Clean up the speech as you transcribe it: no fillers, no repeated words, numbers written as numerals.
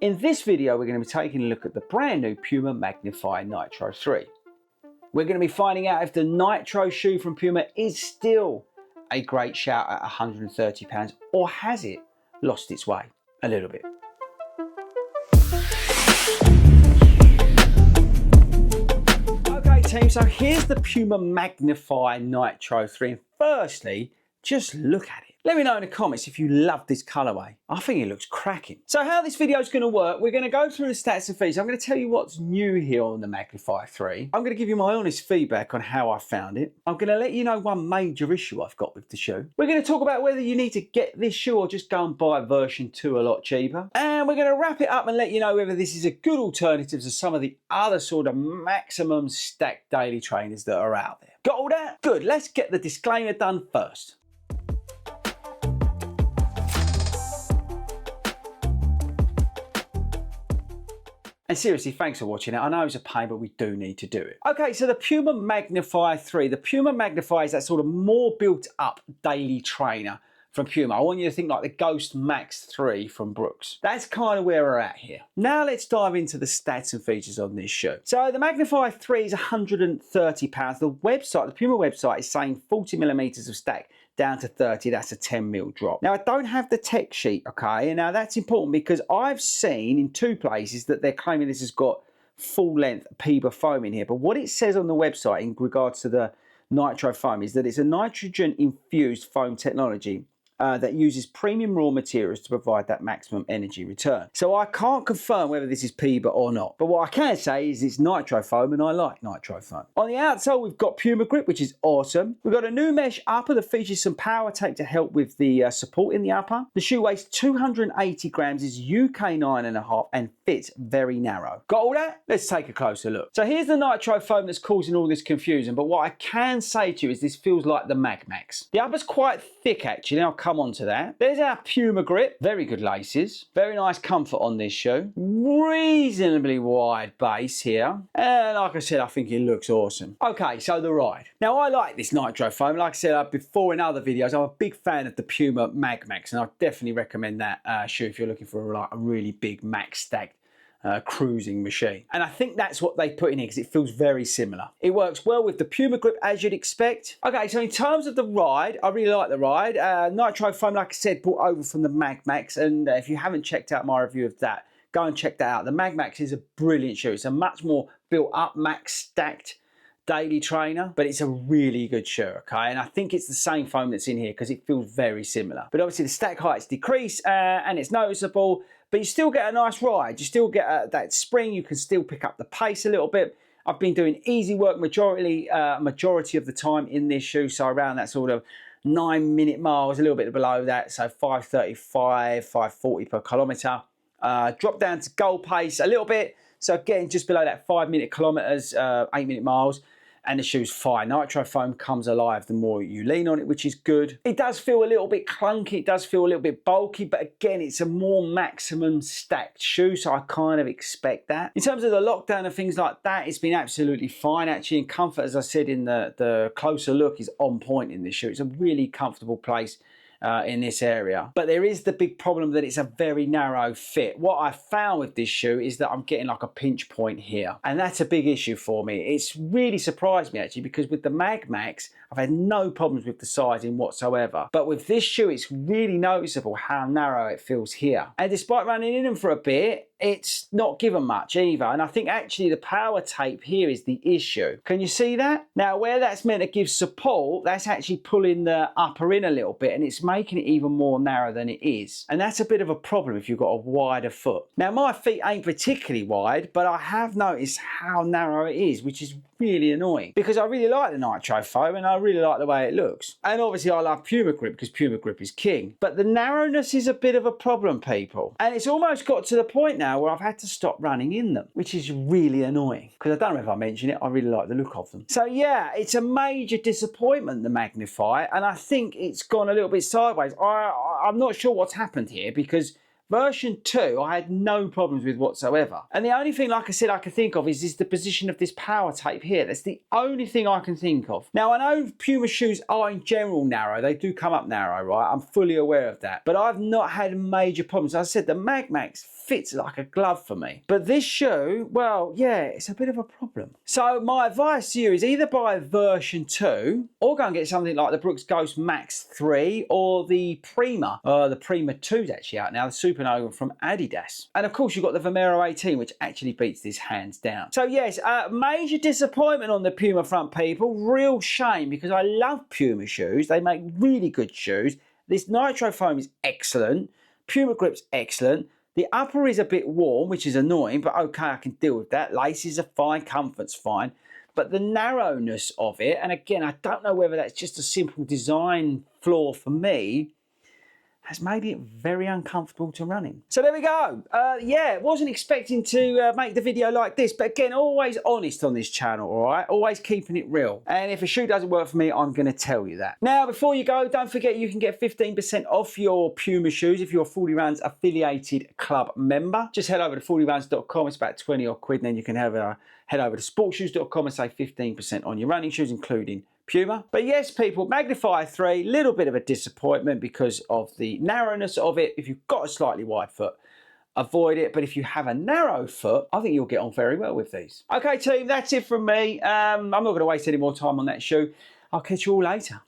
In this video, we're going to be taking a look at the brand new Puma Magnify Nitro 3. We're going to be finding out if the Nitro shoe from Puma is still a great shout at £130, or has it lost its way a little bit? Okay team, so here's the Puma Magnify Nitro 3, and firstly, just look at it. Let me know in the comments if you love this colourway. I think it looks cracking. So how this video is going to work, we're going to go through the stats and features. I'm going to tell you what's new here on the Magnify 3. I'm going to give you my honest feedback on how I found it. I'm going to let you know one major issue I've got with the shoe. We're going to talk about whether you need to get this shoe or just go and buy version 2 a lot cheaper. And we're going to wrap it up and let you know whether this is a good alternative to some of the other sort of maximum stacked daily trainers that are out there. Got all that? Good. Let's get the disclaimer done first. And seriously, thanks for watching it. I know it's a pain, but we do need to do it. Okay, so the Puma Magnify 3. The Puma Magnify is that sort of more built up daily trainer from Puma. I want you to think like the Ghost Max 3 from Brooks. That's kind of where we're at here. Now let's dive into the stats and features on this shoe. So the Magnify 3 is £130. The website, the Puma website, is saying 40mm of stack down to 30, that's a 10mm drop. Now I don't have the tech sheet, okay? And now that's important because I've seen in 2 places that they're claiming this has got full length Puma foam in here. But what it says on the website in regards to the Nitro foam is that it's a nitrogen infused foam technology that uses premium raw materials to provide that maximum energy return. So I can't confirm whether this is Puma or not, but what I can say is it's Nitro foam and I like Nitro foam. On the outsole we've got Puma grip, which is awesome. We've got a new mesh upper that features some power tape to help with the support in the upper. The shoe weighs 280 grams, is UK 9.5 and fits very narrow. Got all that? Let's take a closer look. So here's the Nitro foam that's causing all this confusion, but what I can say to you is this feels like the Mag Max. The upper's quite thick actually, I'll come on to that. There's our Puma grip, very good laces, very nice comfort on this shoe, reasonably wide base here, and like I said, I think it looks awesome. Okay, so the ride. Now I like this Nitro foam. Like I said before in other videos, I'm a big fan of the Puma Mag Max, and I definitely recommend that shoe if you're looking for a really big max stacked cruising machine. And I think that's what they put in here because it feels very similar. It works well with the Puma grip as you'd expect. Okay, so in terms of the ride, I really like the ride. Nitro foam, like I said, brought over from the Mag Max, and if you haven't checked out my review of that, go and check that out. The Mag Max is a brilliant shoe. It's a much more built up, max stacked daily trainer, but it's a really good shoe, okay? And I think it's the same foam that's in here because it feels very similar. But obviously the stack heights decrease and it's noticeable, but you still get a nice ride. You still get that spring. You can still pick up the pace a little bit. I've been doing easy work majority of the time in this shoe, so around that sort of 9-minute miles, a little bit below that, so 5:35, 5:40 per kilometre. Drop down to goal pace a little bit, so getting just below that 5-minute kilometres, 8-minute miles. And the shoe's fine. Nitro foam comes alive the more you lean on it, which is good. It does feel a little bit clunky, it does feel a little bit bulky, but again, it's a more maximum stacked shoe, so I kind of expect that. In terms of the lockdown and things like that, it's been absolutely fine actually, and comfort, as I said in the closer look, is on point in this shoe. It's a really comfortable place in this area, but there is the big problem that it's a very narrow fit. What I found with this shoe is that I'm getting like a pinch point here, and that's a big issue for me. It's really surprised me actually, because with the Mag Max I've had no problems with the sizing whatsoever, but with this shoe it's really noticeable how narrow it feels here, and despite running in them for a bit, it's not given much either. And I think actually the power tape here is the issue. Can you see that? Now where that's meant to give support, that's actually pulling the upper in a little bit, and it's making it even more narrow than it is. And that's a bit of a problem if you've got a wider foot. Now my feet ain't particularly wide, but I have noticed how narrow it is, which is really annoying because I really like the Nitro foam and I really like the way it looks. And obviously I love Puma grip because Puma grip is king. But the narrowness is a bit of a problem, people. And it's almost got to the point now where I've had to stop running in them, which is really annoying because I don't know if I mentioned it, I really like the look of them. So yeah, it's a major disappointment, the Magnify, and I think it's gone a little bit sideways. I'm not sure what's happened here because Version 2, I had no problems with whatsoever. And the only thing, like I said, I can think of is the position of this power tape here. That's the only thing I can think of. Now, I know Puma shoes are in general narrow. They do come up narrow, right? I'm fully aware of that. But I've not had major problems. As I said, the Magmax fits like a glove for me. But this shoe, well, yeah, it's a bit of a problem. So my advice to you is either buy version 2 or go and get something like the Brooks Ghost Max 3 or the Prima 2's actually out now, the Supernova from Adidas. And of course, you've got the Vomero 18, which actually beats this hands down. So yes, major disappointment on the Puma front, people. Real shame, because I love Puma shoes. They make really good shoes. This Nitro foam is excellent. Puma grip's excellent. The upper is a bit warm, which is annoying, but okay, I can deal with that. Laces are fine, comfort's fine. But the narrowness of it, and again, I don't know whether that's just a simple design flaw for me, has made it very uncomfortable to run in. So there we go. Yeah, wasn't expecting to make the video like this, but again, always honest on this channel, all right? Always keeping it real. And if a shoe doesn't work for me, I'm gonna tell you that. Now, before you go, don't forget you can get 15% off your Puma shoes if you're a 40 Rounds affiliated club member. Just head over to fordyrounds.com. It's about 20 odd quid, and then you can head over to sportshoes.com and save 15% on your running shoes, including Puma. But yes, people, Magnify 3, little bit of a disappointment because of the narrowness of it. If you've got a slightly wide foot, avoid it. But if you have a narrow foot, I think you'll get on very well with these. Okay, team, that's it from me. I'm not going to waste any more time on that shoe. I'll catch you all later.